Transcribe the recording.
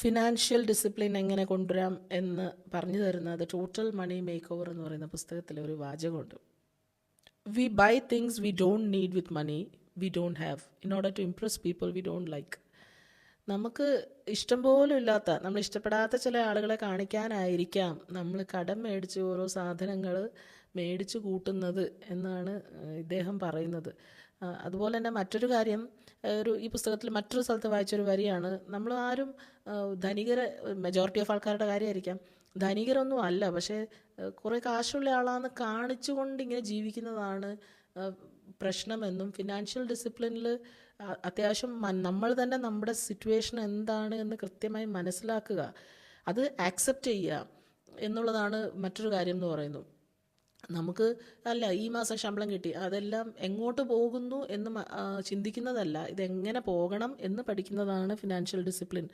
Financial discipline എങ്ങനെ കൊണ്ടുവരാം എന്ന് പറഞ്ഞു തരുന്നത് ടോട്ടൽ മണി മേക്ക് ഓവർ എന്ന് പറയുന്ന പുസ്തകത്തിലെ ഒരു വാചകമുണ്ട്. We buy things we don't need with money we don't have in order to impress people we don't like. നമുക്ക് ഇഷ്ടം പോലും ഇല്ലാത്ത, നമ്മൾ ഇഷ്ടപ്പെടാത്ത ചില ആളുകളെ കാണിക്കാനായിരിക്കാം നമ്മൾ കടം മേടിച്ച് ഓരോ സാധനങ്ങൾ മേടിച്ച് കൂട്ടുന്നത് എന്നാണ് ഇദ്ദേഹം പറയുന്നത്. അതുപോലെ തന്നെ മറ്റൊരു കാര്യം, ഈ പുസ്തകത്തിൽ മറ്റൊരു സ്ഥലത്ത് വായിച്ചൊരു വരിയാണ്, നമ്മൾ ആരും മെജോറിറ്റി ഓഫ് ആൾക്കാരുടെ കാര്യമായിരിക്കാം, ധനികരൊന്നും അല്ല, പക്ഷേ കുറേ കാശുള്ള ആളാണെന്ന് കാണിച്ചുകൊണ്ട് ഇങ്ങനെ ജീവിക്കുന്നതാണ് പ്രശ്നമെന്നും ഫിനാൻഷ്യൽ ഡിസിപ്ലിനിൽ അത്യാവശ്യം നമ്മൾ തന്നെ നമ്മുടെ സിറ്റുവേഷൻ എന്താണ് എന്ന് കൃത്യമായി മനസ്സിലാക്കുക, അത് ആക്സെപ്റ്റ് ചെയ്യുക എന്നുള്ളതാണ് മറ്റൊരു കാര്യം എന്ന് പറയുന്നു. നമുക്ക് ഈ മാസം ശമ്പളം കിട്ടി, അതെല്ലാം എങ്ങോട്ട് പോകുന്നു എന്ന് ചിന്തിക്കുന്നതല്ല, ഇതെങ്ങനെ പോകണം എന്ന് പഠിക്കുന്നതാണ് ഫിനാൻഷ്യൽ ഡിസിപ്ലിൻ